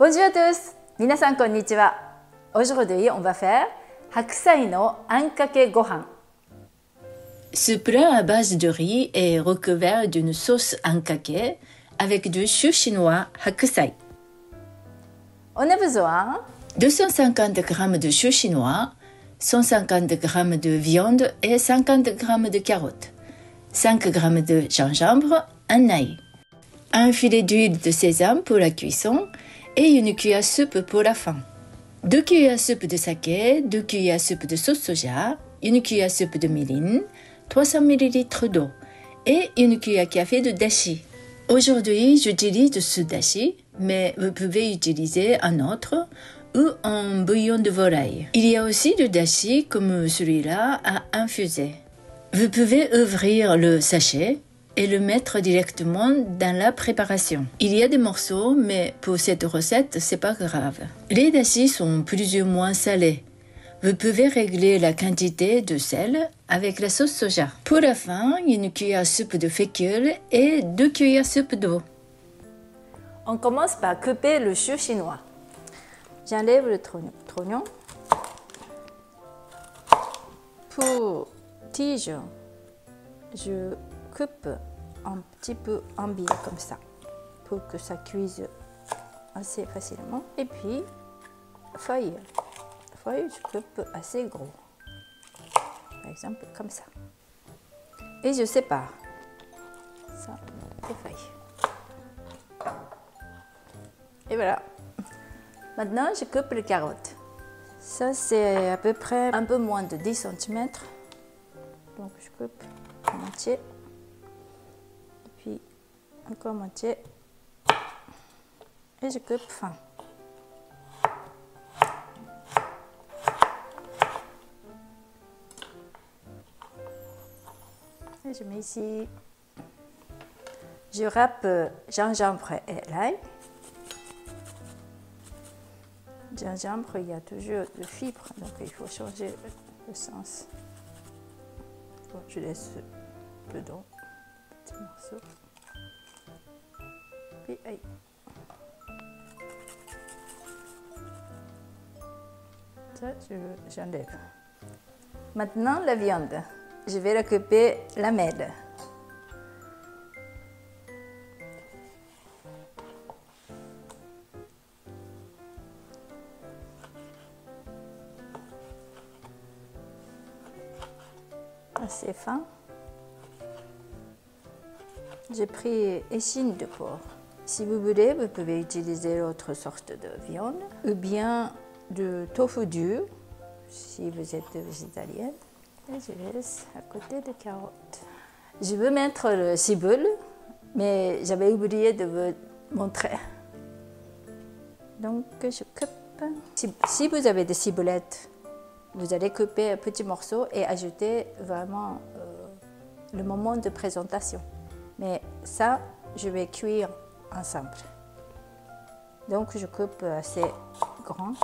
Bonjour à tous! 皆さんこんにちは。Aujourd'hui, on va faire 白菜のあんかけご飯。Ce plat à base de riz est recouvert d'une sauce ankake avec du chou chinois hakusai. On a besoin 250 g de chou chinois, 150 g de viande et 50 g de carottes, 5 g de gingembre, un ail, un filet d'huile de sésame pour la cuisson et une cuillère soupe pour la fin. 2 cuillères soupe de saké, 2 cuillères soupe de sauce soja, une cuillère soupe de mirin, 300 ml d'eau et une cuillère café de dashi. Aujourd'hui, j'utilise ce dashi, mais vous pouvez utiliser un autre ou un bouillon de volaille. Il y a aussi du dashi comme celui-là à infuser. Vous pouvez ouvrir le sachet et le mettre directement dans la préparation. Il y a des morceaux, mais pour cette recette, c'est pas grave. Les dashi sont plus ou moins salés. Vous pouvez régler la quantité de sel avec la sauce soja. Pour la fin, une cuillère soupe de fécule et 2 cuillères soupe d'eau. On commence par couper le chou chinois. J'enlève le trognon. Pour tige, je coupe un petit peu en billes comme ça pour que ça cuise assez facilement. Et puis, feuille, je coupe assez gros. Par exemple, comme ça. Et je sépare ça, les feuilles. Et voilà. Maintenant, je coupe les carottes. Ça, c'est à peu près un peu moins de 10 cm. Donc, je coupe la moitié. Et puis, encore moitié. Et je coupe fin. Et je mets ici. Je râpe gingembre et l'ail. Gingembre, il y a toujours de fibres, donc il faut changer le sens. Bon, je laisse dedans, petit morceau. Puis, aïe. Ça, j'enlève. Maintenant, la viande. Je vais la couper lamelles. Assez fin. J'ai pris échine de porc. Si vous voulez, vous pouvez utiliser autre sorte de viande ou bien de tofu dur si vous êtes végétalienne. Et je laisse à côté des carottes. Je veux mettre le ciboule, mais j'avais oublié de vous montrer. Donc je coupe. Si vous avez des ciboulettes, vous allez couper un petit morceau et ajouter vraiment le moment de présentation. Mais ça, je vais cuire ensemble. Donc je coupe assez grand.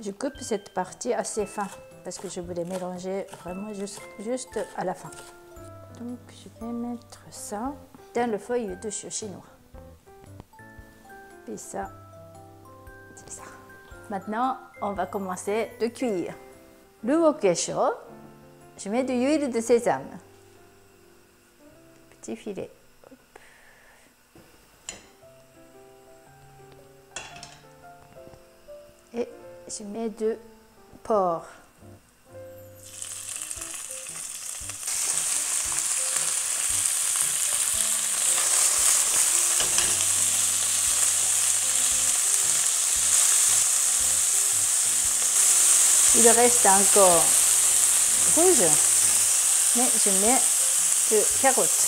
Je coupe cette partie assez fin parce que je voulais mélanger vraiment juste à la fin. Donc je vais mettre ça dans le feuille de chou chinois. Puis ça, c'est ça. Maintenant, on va commencer de cuire. Le wok est chaud. Je mets de l'huile de sésame. Petit filet. Et je mets de porc. Il reste encore rouge, mais je mets de carottes.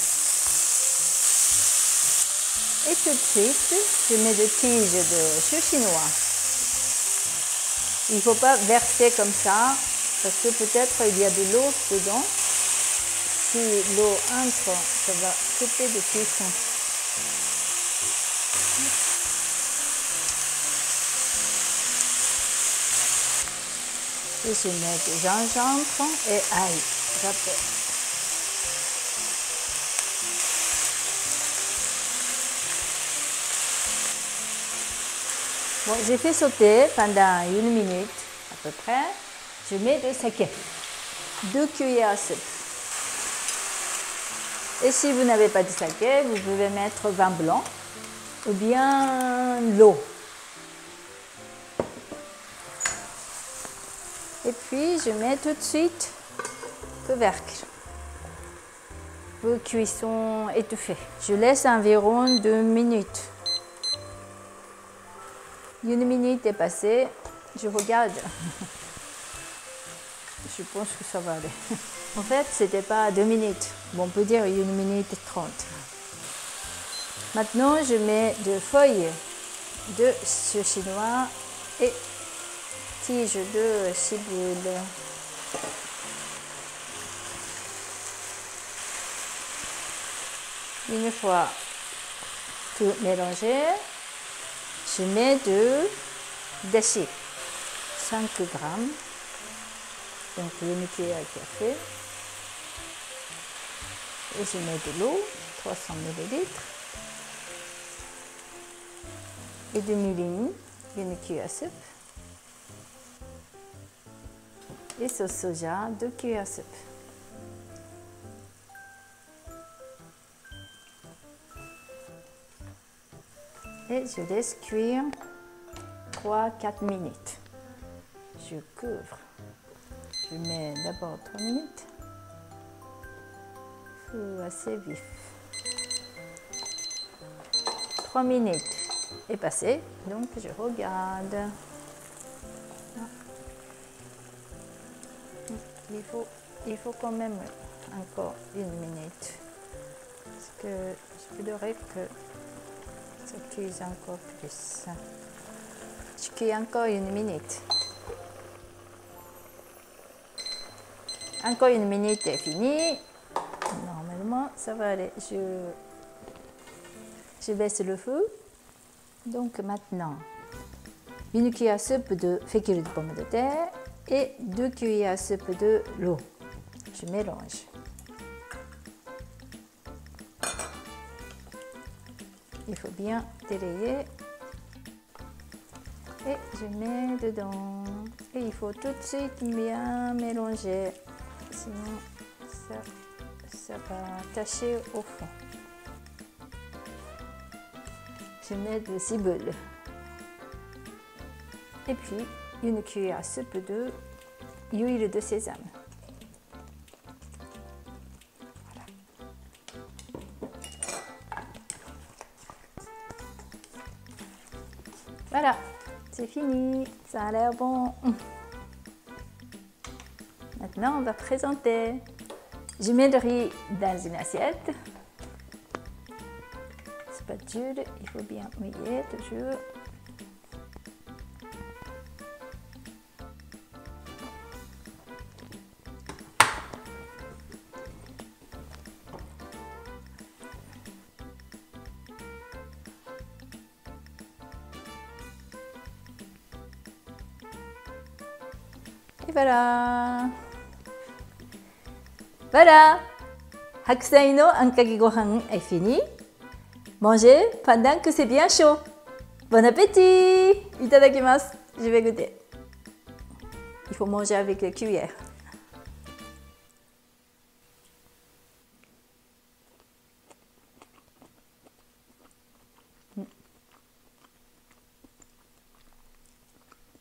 Et tout de suite, je mets des tiges de chou chinois. Il ne faut pas verser comme ça, parce que peut-être il y a de l'eau dedans. Si l'eau entre, ça va couper de cuisson. Et je mets du gingembre et ail râpé. Bon, j'ai fait sauter pendant 1 minute à peu près. Je mets du saké, 2 cuillères à soupe. Et si vous n'avez pas de saké, vous pouvez mettre vin blanc ou bien l'eau. Et puis je mets tout de suite couvercle. Pour cuisson étouffée. Je laisse environ 2 minutes. 1 minute est passée. Je regarde. Je pense que ça va aller. En fait, c'était pas 2 minutes. Bon, on peut dire 1 minute 30. Maintenant, je mets 2 feuilles de chinois et tiges de ciboule. Une fois tout mélangé, je mets de dashi, 5 grammes, donc une cuillère à café, et je mets de l'eau, 300 ml, et du mirin, une cuillère à soupe, et sauce soja, 2 cuillères à soupe. Et je laisse cuire 3-4 minutes. Je couvre. Je mets d'abord 3 minutes. Feu assez vif. 3 minutes est passé, donc je regarde. Il faut quand même encore 1 minute. Parce que je voudrais que ça cuise encore plus. Je cuis encore 1 minute. Encore 1 minute est fini. Normalement, ça va aller. Je baisse le feu. Donc maintenant, 1 cuillère à soupe de fécule de pomme de terre et 2 cuillères à soupe de l'eau. Je mélange. Il faut bien délayer et je mets dedans. Et il faut tout de suite bien mélanger, sinon ça va tacher au fond. Je mets de ciboule et puis 1 cuillère à soupe de huile de sésame. Voilà, c'est fini, ça a l'air bon. Maintenant, on va présenter. Je mets le riz dans une assiette. Spatule, il faut bien mouiller toujours. Et voilà. Voilà. Hakusai no ankagi gohan est fini. Mangez pendant que c'est bien chaud. Bon appétit. Itadakimasu. Je vais goûter. Il faut manger avec la cuillère.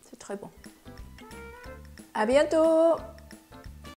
C'est très bon. À bientôt!